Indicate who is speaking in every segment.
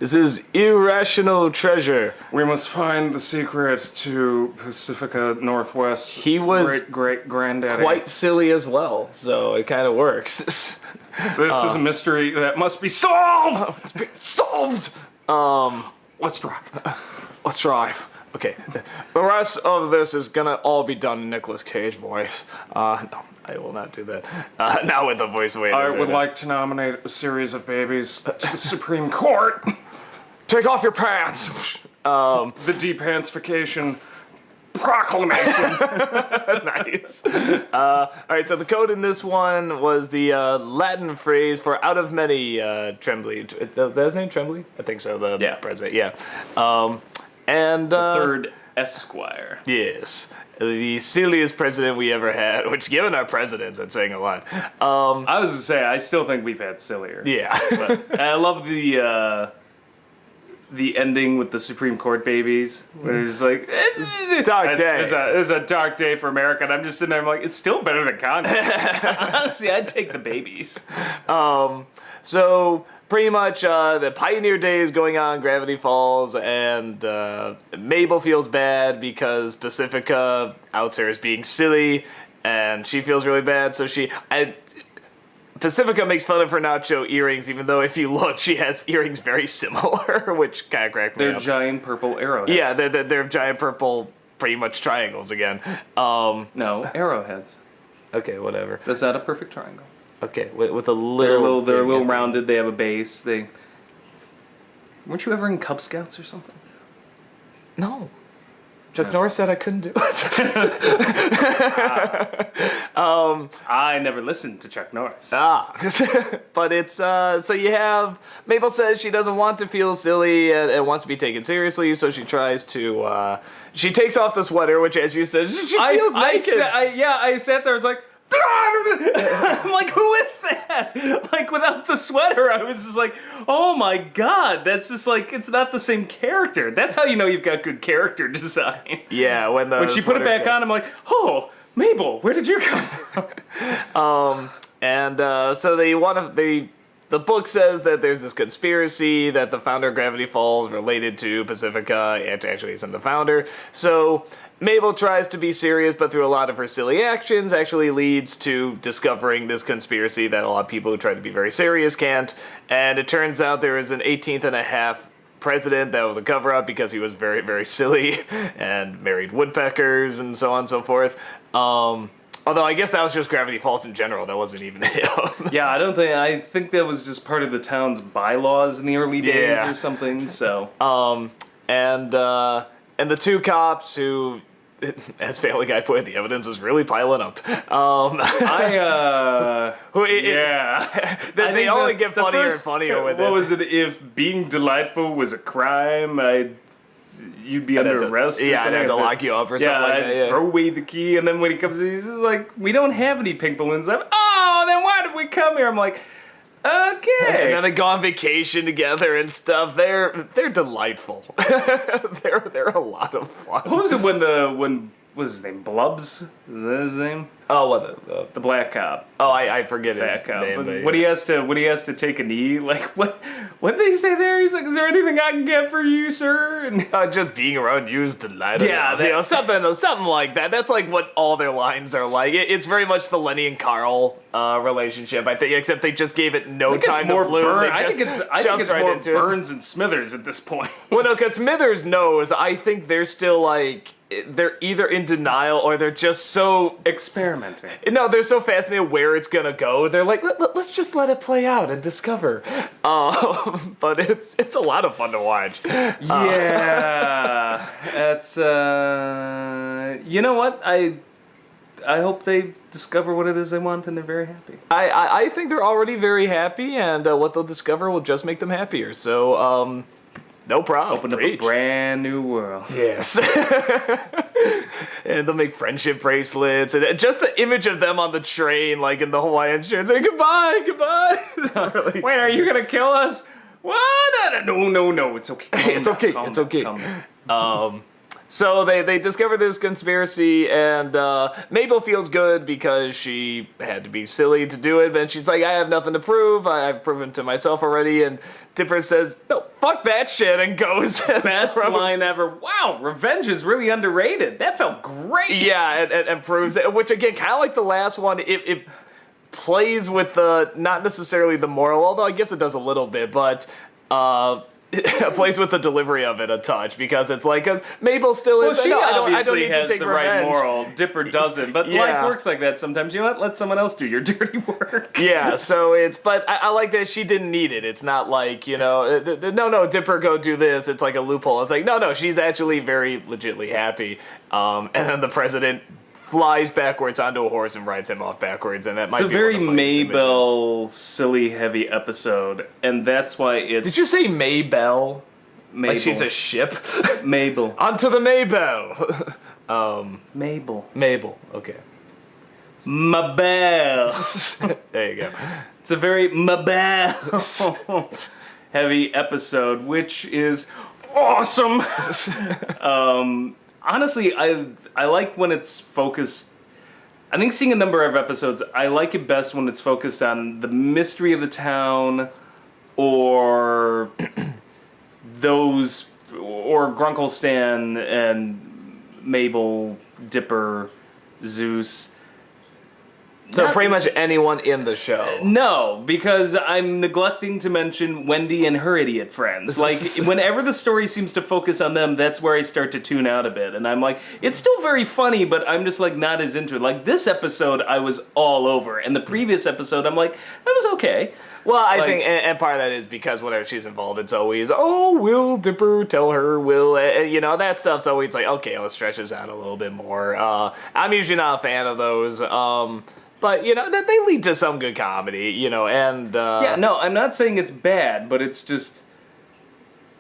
Speaker 1: This is Irrational Treasure.
Speaker 2: We must find the secret to Pacifica Northwest.
Speaker 1: He was
Speaker 2: great granddaddy.
Speaker 1: quite silly as well, so it kind of works.
Speaker 2: This is a mystery that must be solved.
Speaker 1: It's being solved.
Speaker 2: Let's drive.
Speaker 1: Let's drive. Okay. The rest of this is gonna all be done in Nicolas Cage voice. No, I will not do that. Not with the voice way.
Speaker 2: I would like to nominate a series of babies to the Supreme Court.
Speaker 1: Take off your pants.
Speaker 2: The depantsification proclamation.
Speaker 1: Nice. All right, so the code in this one was the Latin phrase for out of many Tremblay. Is that his name, Tremblay? I think so, the president, yeah. And
Speaker 2: the third Esquire.
Speaker 1: Yes. The silliest president we ever had, which given our presidents, that's saying a lot.
Speaker 2: I was to say, I still think we've had sillier.
Speaker 1: Yeah.
Speaker 2: But I love the ending with the Supreme Court babies, where it's like, it's
Speaker 1: a dark day.
Speaker 2: It's a dark day for America, and I'm just sitting there, I'm like, it's still better than Congress. Honestly, I'd take the babies.
Speaker 1: So pretty much the Pioneer Day is going on, Gravity Falls, and Mabel feels bad because Pacifica outs her as being silly, and she feels really bad, so Pacifica makes fun of her nacho earrings, even though if you look, she has earrings very similar, which kind of cracked me up.
Speaker 2: They're giant purple arrowheads.
Speaker 1: Yeah, they're giant purple, pretty much triangles again.
Speaker 2: No, arrowheads.
Speaker 1: Okay, whatever.
Speaker 2: That's not a perfect triangle.
Speaker 1: Okay, with a little...
Speaker 2: They're a little rounded, they have a base. Weren't you ever in Cub Scouts or something?
Speaker 1: No. Chuck Norris said I couldn't do it.
Speaker 2: I never listened to Chuck Norris.
Speaker 1: But it's, so you have, Mabel says she doesn't want to feel silly and wants to be taken seriously, so she tries to, she takes off the sweater, which as you said, she feels naked.
Speaker 2: I sat there, I was like, I'm like, who is that? Like, without the sweater, I was just like, oh my god, that's just like, it's not the same character. That's how you know you've got good character design.
Speaker 1: Yeah, when
Speaker 2: she put it back on, I'm like, oh, Mabel, where did you come from?
Speaker 1: So they want to, the book says that there's this conspiracy that the founder of Gravity Falls related to Pacifica, and actually isn't the founder. So Mabel tries to be serious, but through a lot of her silly actions actually leads to discovering this conspiracy that a lot of people who try to be very serious can't. And it turns out there is an 18th and a half president that was a cover-up because he was very, very silly and married woodpeckers and so on and so forth. Although I guess that was just Gravity Falls in general. That wasn't even him.
Speaker 2: Yeah, I think that was just part of the town's bylaws in the early days or something. So.
Speaker 1: And the two cops who, as Family Guy put it, the evidence is really piling up.
Speaker 2: They
Speaker 1: only get funnier and funnier with it.
Speaker 2: What was it? If being delightful was a crime, you'd be under arrest.
Speaker 1: Yeah, I'd have to lock you up or something like that. Yeah,
Speaker 2: throw away the key, and then when he comes in, he's just like, we don't have any pink balloons. Then why did we come here? I'm like, okay.
Speaker 1: And then they go on vacation together and stuff. They're delightful. they're a lot of fun.
Speaker 2: What was it when what was his name? Blubs? Is that his name?
Speaker 1: Oh, what
Speaker 2: the black cop?
Speaker 1: Oh, I forget his name.
Speaker 2: But when he has to take a knee, like what did they say there? He's like, "Is there anything I can get for you, sir?" And
Speaker 1: just being around you is delightful. Yeah, something like that. That's like what all their lines are like. It's very much the Lenny and Carl relationship, I think, except they just gave it no time to bloom.
Speaker 2: I think it's more Burns and Smithers at this point.
Speaker 1: Well, no, because Smithers knows. I think they're still like, they're either in denial or they're just so
Speaker 2: experimenting.
Speaker 1: No, they're so fascinated where it's gonna go. They're like, let's just let it play out and discover. But it's a lot of fun to watch.
Speaker 2: Yeah, that's you know what, I hope they discover what it is they want and they're very happy.
Speaker 1: I think they're already very happy, and what they'll discover will just make them happier. So no problem.
Speaker 2: Open up a brand new world.
Speaker 1: Yes. And they'll make friendship bracelets. And just the image of them on the train, like in the Hawaiian shirt, saying, goodbye. Really.
Speaker 2: Wait, are you going to kill us? What? No, it's okay.
Speaker 1: It's okay. So they discover this conspiracy, and Mabel feels good because she had to be silly to do it, but she's like, I have nothing to prove. I've proven to myself already. And Dipper says, no, fuck that shit, and goes.
Speaker 2: Best line ever. Wow, revenge is really underrated. That felt great.
Speaker 1: Yeah, and proves it, which again, kind of like the last one, it plays with the, not necessarily the moral, although I guess it does a little bit, but it plays with the delivery of it a touch, because it's like, because Mabel still is,
Speaker 2: Well, she
Speaker 1: no, I
Speaker 2: obviously
Speaker 1: don't need
Speaker 2: has
Speaker 1: to take
Speaker 2: the
Speaker 1: revenge.
Speaker 2: right moral. Dipper doesn't, but
Speaker 1: Yeah.
Speaker 2: life works like that sometimes. You know what? Let someone else do your dirty work.
Speaker 1: Yeah, so it's, but I like that she didn't need it. It's not like, no, Dipper, go do this. It's like a loophole. It's like, no, she's actually very legitly happy. And then the president flies backwards onto a horse and rides him off backwards, and that might
Speaker 2: It's a
Speaker 1: be
Speaker 2: very
Speaker 1: one of the funniest images.
Speaker 2: Maybell, silly, heavy episode, and that's why it's...
Speaker 1: Did you say Maybell?
Speaker 2: Mabel.
Speaker 1: Like she's a ship?
Speaker 2: Mabel.
Speaker 1: Onto the Maybell!
Speaker 2: Mabel.
Speaker 1: Mabel, okay.
Speaker 2: Mabel.
Speaker 1: There you go.
Speaker 2: It's a very Mabel heavy episode, which is awesome. Honestly, I like when it's focused. I think seeing a number of episodes, I like it best when it's focused on the mystery of the town, or or Grunkle Stan and Mabel, Dipper, Zeus.
Speaker 1: So
Speaker 2: Not-
Speaker 1: pretty much anyone in the show.
Speaker 2: No, because I'm neglecting to mention Wendy and her idiot friends. Like, whenever the story seems to focus on them, that's where I start to tune out a bit. And I'm like, it's still very funny, but I'm just, like, not as into it. Like, this episode, I was all over. And the previous episode, I'm like, that was okay.
Speaker 1: Well, I
Speaker 2: Like-
Speaker 1: think, and part of that is because whenever she's involved, it's always, oh, will Dipper tell her, that stuff's always like, okay, let's stretch this out a little bit more. I'm usually not a fan of those, but, they lead to some good comedy, and...
Speaker 2: Yeah, no, I'm not saying it's bad, but it's just,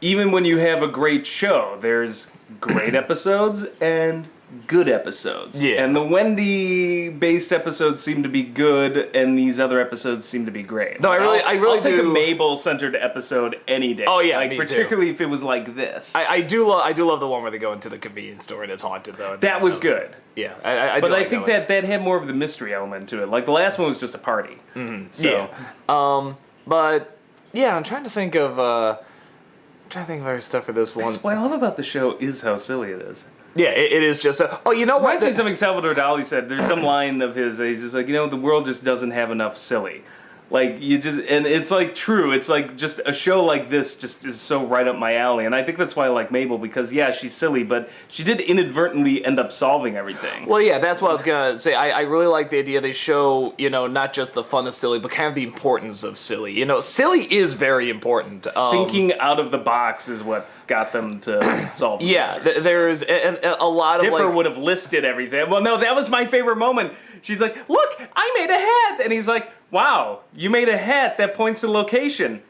Speaker 2: even when you have a great show, there's great episodes and good episodes.
Speaker 1: Yeah.
Speaker 2: And the Wendy-based episodes seem to be good, and these other episodes seem to be great.
Speaker 1: No, I really
Speaker 2: I'll take a
Speaker 1: do-
Speaker 2: Mabel-centered episode any day.
Speaker 1: Oh, yeah,
Speaker 2: like
Speaker 1: me too.
Speaker 2: particularly if it was like this.
Speaker 1: I do love the one where they go into the convenience store and it's haunted, though.
Speaker 2: That was good.
Speaker 1: Yeah, I do
Speaker 2: But I
Speaker 1: like
Speaker 2: think
Speaker 1: that
Speaker 2: that had more of the mystery element to it. Like, the last one was just a party.
Speaker 1: one.
Speaker 2: So,
Speaker 1: Yeah. But, yeah, I'm trying to think of other stuff for this one.
Speaker 2: what I love about the show is how silly it is.
Speaker 1: Yeah, it is just oh, you know what?
Speaker 2: Reminds me of something Salvador Dali said. There's some line of his that he's just like, the world just doesn't have enough silly. Like, and it's like true. It's like just a show like this just is so right up my alley. And I think that's why I like Mabel, because yeah, she's silly, but she did inadvertently end up solving everything.
Speaker 1: Well, yeah, that's what I was gonna say. I really like the idea they show, not just the fun of silly, but kind of the importance of silly. Silly is very important.
Speaker 2: Thinking out of the box is what got them to solve.
Speaker 1: Yeah,
Speaker 2: mysteries.
Speaker 1: there's a lot of
Speaker 2: Dipper
Speaker 1: like.
Speaker 2: would have listed everything. Well, no, that was my favorite moment. She's like, "Look, I made a hat," and he's like, "Wow, you made a hat that points to location."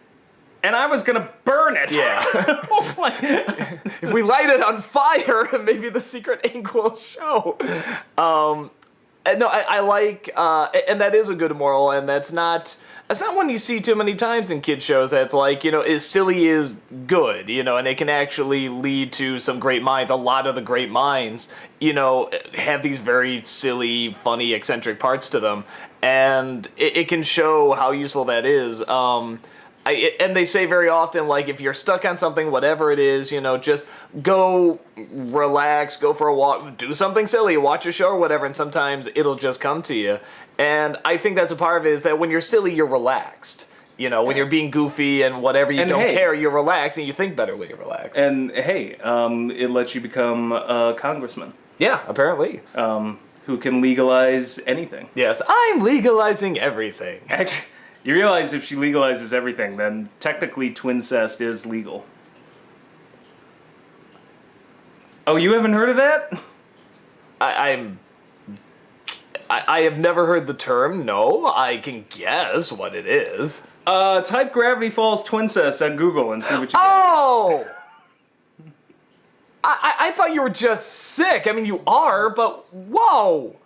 Speaker 2: And I was gonna burn it.
Speaker 1: Yeah.
Speaker 2: Oh my-
Speaker 1: If we light it on fire, maybe the secret ink will show. No, I like, and that is a good moral, and that's not one you see too many times in kid shows. That's like, is silly is good, and it can actually lead to some great minds. A lot of the great minds, have these very silly, funny, eccentric parts to them, and it can show how useful that is. And they say very often, like, if you're stuck on something, whatever it is, just go relax, go for a walk, do something silly, watch a show or whatever, and sometimes it'll just come to you. And I think that's a part of it, is that when you're silly, you're relaxed. When you're being goofy and whatever, you don't care, you're relaxed, and you think better when you're relaxed.
Speaker 2: And hey, it lets you become a congressman.
Speaker 1: Yeah, apparently.
Speaker 2: Who can legalize anything.
Speaker 1: Yes, I'm legalizing everything.
Speaker 2: Actually, you realize if she legalizes everything, then technically twincest is legal. Oh, you haven't heard of that?
Speaker 1: I have never heard the term. No, I can guess what it is.
Speaker 2: Type Gravity Falls twincest on Google and see what you get.
Speaker 1: Oh! I thought you were just sick. I mean, you are, but whoa!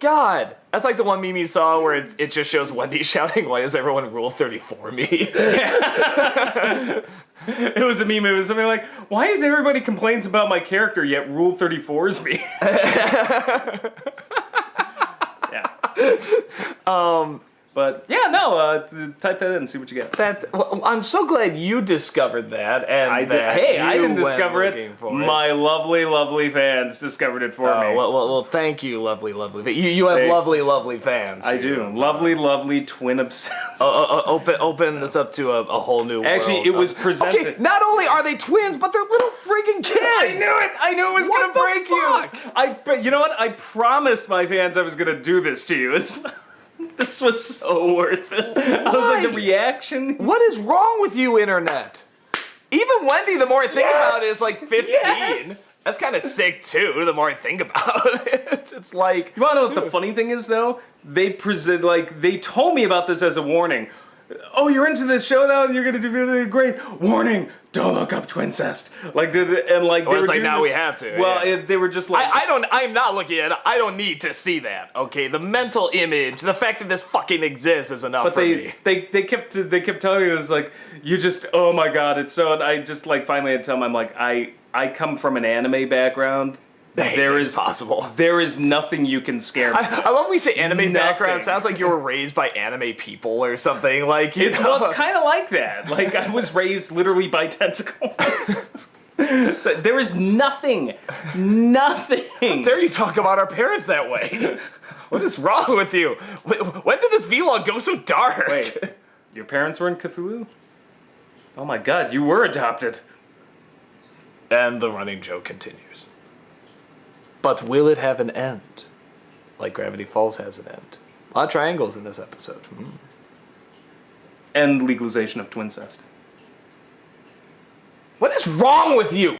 Speaker 1: God. That's like the one meme you saw where it just shows Wendy shouting, "Why does everyone Rule 34 me?"
Speaker 2: It was a meme. It was something like, "Why is everybody complains about my character yet Rule 34s me?" Yeah. But yeah, no. Type that in and see what you get.
Speaker 1: Well, I'm so glad you discovered that, and
Speaker 2: I didn't discover it. My lovely, lovely fans discovered it for me.
Speaker 1: Well, thank you, lovely. You have lovely fans.
Speaker 2: I do. Lovely, twin obsessed.
Speaker 1: Open this up to a whole new world.
Speaker 2: Actually, it was presented.
Speaker 1: Okay, not only are they twins, but they're little freaking kids.
Speaker 2: I knew it was
Speaker 1: What
Speaker 2: gonna break
Speaker 1: fuck?
Speaker 2: you. You know what? I promised my fans I was gonna do this to you. This was so worth it. I was like, the reaction.
Speaker 1: What is wrong with you, internet? Even Wendy, the more I think about it, is like 15.
Speaker 2: Yes.
Speaker 1: That's kind of sick too. The more I think about it, it's like.
Speaker 2: You wanna know what the funny thing is though? They told me about this as a warning. Oh, you're into this show now? You're gonna do really great. Warning! Don't look up Twincest.
Speaker 1: It's like now we have to.
Speaker 2: Well,
Speaker 1: yeah.
Speaker 2: they were just like.
Speaker 1: I'm not looking at it. I don't need to see that. Okay, the mental image, the fact that this fucking exists is enough for me.
Speaker 2: They kept telling me this like you just oh my god it's so and I just like finally had to tell them I'm like I come from an anime background. There is
Speaker 1: possible.
Speaker 2: There is nothing you can scare me.
Speaker 1: I love when we say anime background. It sounds like you were raised by anime people or something. Like
Speaker 2: it's kind of like that. Like I was raised literally by tentacles. So there is nothing.
Speaker 1: How dare you talk about our parents that way? What is wrong with you? When did this vlog go so dark?
Speaker 2: Wait, your parents were in Cthulhu? Oh my god, you were adopted.
Speaker 1: And the running joke continues. But will it have an end? Like Gravity Falls has an end. A lot of triangles in this episode.
Speaker 2: And legalization of twincest.
Speaker 1: What is wrong with you?